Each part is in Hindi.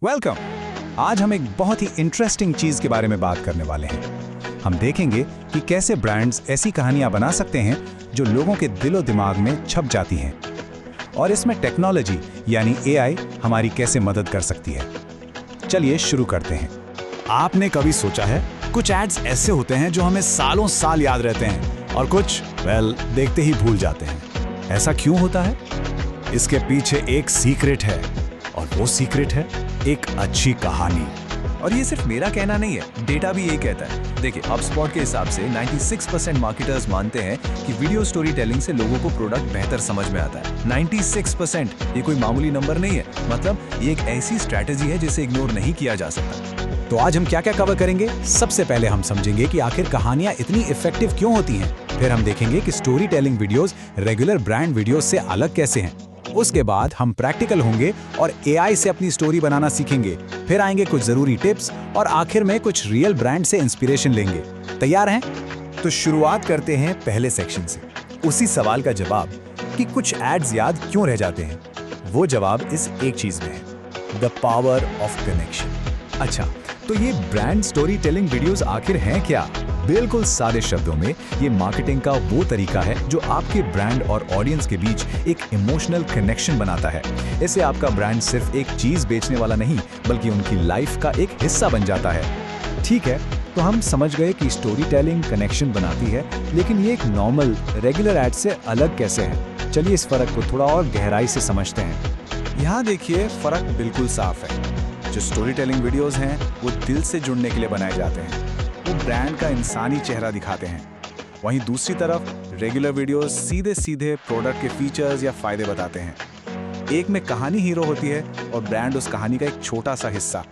वेलकम। आज हम एक बहुत ही इंटरेस्टिंग चीज के बारे में बात करने वाले हैं। हम देखेंगे कि कैसे ब्रांड्स ऐसी कहानियां बना सकते हैं जो लोगों के दिलो दिमाग में छप जाती हैं, और इसमें टेक्नोलॉजी यानी एआई हमारी कैसे मदद कर सकती है। चलिए शुरू करते हैं। आपने कभी सोचा है, कुछ एड्स ऐसे होते हैं जो हमें सालों साल याद रहते हैं और कुछ देखते ही भूल जाते हैं। ऐसा क्यों होता है? इसके पीछे एक सीक्रेट है, और वो सीक्रेट है एक अच्छी कहानी। और ये सिर्फ मेरा कहना नहीं है, डेटा भी यही कहता है। देखिए, HubSpot के हिसाब से 96% मार्केटर्स मानते हैं कि वीडियो स्टोरी टेलिंग से लोगों को प्रोडक्ट बेहतर समझ में आता है। 96%, ये कोई मामूली नंबर नहीं है। मतलब ये एक ऐसी स्ट्रैटेजी है जिसे इग्नोर नहीं किया जा सकता। तो आज हम क्या क्या कवर करेंगे? सबसे पहले हम समझेंगे कि आखिर कहानियां इतनी इफेक्टिव क्यों होती हैं। फिर हम देखेंगे कि story telling videos regular brand videos से अलग कैसे हैं। उसके बाद हम प्रैक्टिकल होंगे और एआई से अपनी स्टोरी बनाना सीखेंगे। फिर आएंगे कुछ जरूरी टिप्स और आखिर में कुछ रियल ब्रांड से इंस्पिरेशन लेंगे। तैयार हैं? तो शुरुआत करते हैं पहले सेक्शन से, उसी सवाल का जवाब कि कुछ एड्स याद क्यों रह जाते हैं। वो जवाब इस एक चीज में है, द पावर ऑफ कनेक्शन। अच्छा, तो ये ब्रांड स्टोरी टेलिंग वीडियोस आखिर हैं क्या? बिल्कुल सादे शब्दों में, ये मार्केटिंग का वो तरीका है जो आपके ब्रांड और ऑडियंस के बीच एक इमोशनल कनेक्शन बनाता है। इससे आपका ब्रांड सिर्फ एक चीज बेचने वाला नहीं, बल्कि उनकी लाइफ का एक हिस्सा बन जाता है। ठीक है, तो हम समझ गए कि स्टोरी टेलिंग कनेक्शन बनाती है, लेकिन ये एक नॉर्मल रेगुलर एड से अलग कैसे है? चलिए इस फर्क को थोड़ा और गहराई से समझते हैं। यहाँ देखिए, फर्क बिल्कुल साफ है। जो स्टोरी टेलिंग वीडियोस हैं वो दिल से जुड़ने के लिए बनाए जाते हैं, वो ब्रांड का इंसानी चेहरा दिखाते हैं। वहीं दूसरी तरफ रेगुलर वीडियोस सीधे सीधे प्रोडक्ट के फीचर्स या फायदे बताते हैं। एक में कहानी हीरो होती है और ब्रांड उस कहानी का एक छोटा सा हिस्सा।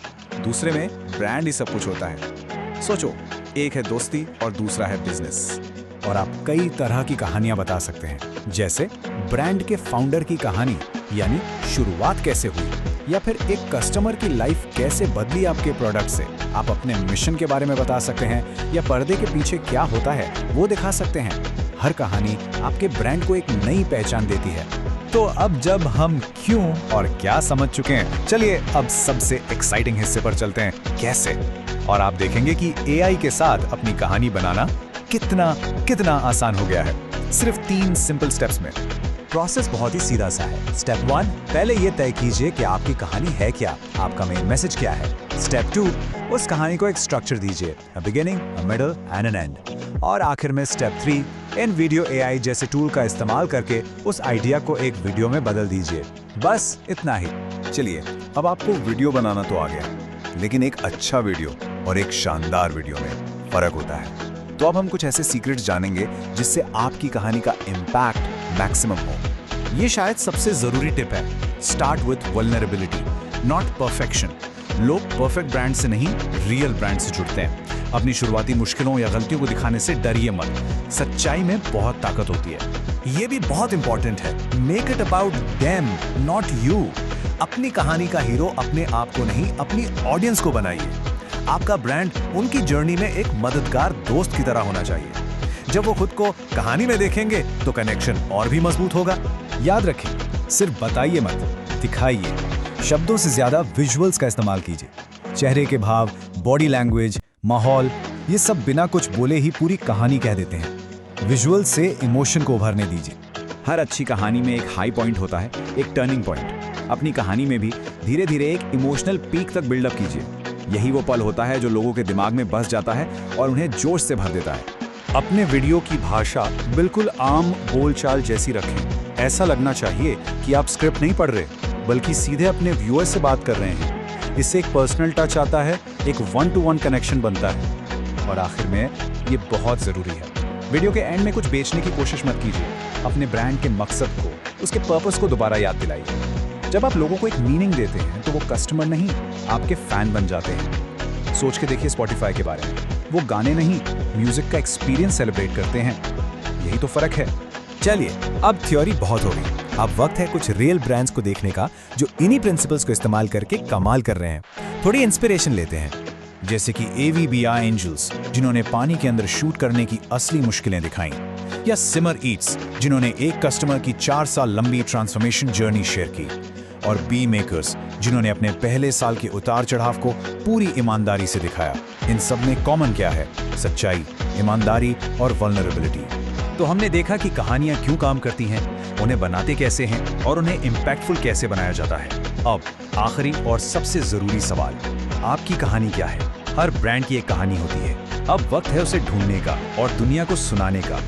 दूसरे में ब्रांड ही सब कुछ होता है। सोचो, एक है दोस्ती और दूसरा है बिजनेस। और आप कई तरह की कहानियां बता सकते हैं, जैसे ब्रांड के फाउंडर की कहानी, यानी शुरुआत कैसे हुई, या फिर एक कस्टमर की लाइफ कैसे बदली आपके प्रोडक्ट से। आप अपने मिशन के बारे में बता सकते हैं, या पर्दे के पीछे क्या होता है वो दिखा सकते हैं। हर कहानी आपके ब्रांड को एक नई पहचान देती है। तो अब जब हम क्यों और क्या समझ चुके हैं, चलिए अब सबसे एक्साइटिंग हिस्से पर चलते हैं, कैसे। और आप देखेंगे कि एआई के साथ अपनी कहानी बनाना कितना आसान हो गया है, सिर्फ 3 सिंपल स्टेप्स में। प्रोसेस बहुत ही सीधा सा है। स्टेप 1, पहले ये तय कीजिए कि आपकी कहानी है क्या, आपका मेन मैसेज क्या है। स्टेप 2, उस कहानी को एक स्ट्रक्चर दीजिए, a beginning, a middle and an end. और आखिर में स्टेप 3, इन वीडियो एआई जैसे टूल का इस्तेमाल करके उस आइडिया को एक वीडियो में बदल दीजिए। बस इतना ही। चलिए, अब आपको वीडियो बनाना तो आ गया, लेकिन एक अच्छा वीडियो और एक शानदार वीडियो में फर्क होता है। तो अब हम कुछ ऐसे सीक्रेट्स जानेंगे जिससे आपकी कहानी का इम्पैक्ट मैक्सिमम हो। ये शायद सबसे जरूरी टिप है। Start with vulnerability, not perfection. लोग परफेक्ट ब्रांड से नहीं, रियल ब्रांड से जुड़ते हैं। अपनी शुरुआती मुश्किलों या गलतियों को दिखाने से डरिए मत। सच्चाई में बहुत ताकत होती है। ये भी बहुत इंपॉर्टेंट है, make it about them not you. अपनी कहानी का हीरो अपने आप को नहीं, अपनी ऑडियंस को बनाइए। आपका ब्रांड उनकी जर्नी में एक मददगार दोस्त की तरह होना चाहिए। जब वो खुद को कहानी में देखेंगे तो कनेक्शन और भी मजबूत होगा। याद रखें, सिर्फ बताइए मत, दिखाइए। शब्दों से ज्यादा विजुअल्स का इस्तेमाल कीजिए। चेहरे के भाव, बॉडी लैंग्वेज, माहौल, ये सब बिना कुछ बोले ही पूरी कहानी कह देते हैं। विजुअल से इमोशन को उभरने दीजिए। हर अच्छी कहानी में एक हाई पॉइंट होता है, एक टर्निंग पॉइंट। अपनी कहानी में भी धीरे धीरे एक इमोशनल पीक तक बिल्डअप कीजिए। यही वो पल होता है जो लोगों के दिमाग में बस जाता है और उन्हें जोश से भर देता है। अपने वीडियो की भाषा बिल्कुल आम बोलचाल जैसी रखें। ऐसा लगना चाहिए कि आप स्क्रिप्ट नहीं पढ़ रहे, बल्कि सीधे अपने व्यूअर से बात कर रहे हैं। इससे एक पर्सनल टच आता है, एक 1-to-1 कनेक्शन बनता है। और आखिर में, ये बहुत जरूरी है, वीडियो के एंड में कुछ बेचने की कोशिश मत कीजिए। अपने ब्रांड के मकसद को, उसके पर्पस को दोबारा याद दिलाइए। जब आप लोगों को एक मीनिंग देते हैं तो वो कस्टमर नहीं, आपके फैन बन जाते हैं। सोच के देखिए स्पॉटिफाई के बारे में, वो गाने नहीं, म्यूजिक का एक्सपीरियंस सेलिब्रेट करते हैं। यही तो फर्क है। चलिए, अब थ्योरी बहुत हो गई, अब वक्त है कुछ रियल ब्रांड्स को देखने का जो इन्हीं प्रिंसिपल्स को इस्तेमाल करके कमाल कर रहे हैं। थोड़ी इंस्पिरेशन लेते हैं, जैसे कि AVBI एंजल्स, जिन्होंने पानी के अंदर शूट करने की असली मुश्किलें दिखाई, या सिमर ईट्स, जिन्होंने एक कस्टमर की 4 साल लंबी ट्रांसफॉर्मेशन जर्नी शेयर की। और बी मेकर्स जिन्होंने अपने पहले साल के उतार चढ़ाव को पूरी ईमानदारी से दिखाया। इन सब में कॉमन क्या है? सच्चाई, ईमानदारी और वल्नरेबिलिटी। तो हमने देखा कि कहानियां क्यों काम करती हैं, उन्हें बनाते कैसे हैं और उन्हें इम्पैक्टफुल कैसे बनाया जाता है। अब आखिरी और सबसे जरूरी सवाल, आपकी कहानी क्या है? हर ब्रांड की एक कहानी होती है। अब वक्त है उसे ढूंढने का और दुनिया को सुनाने का।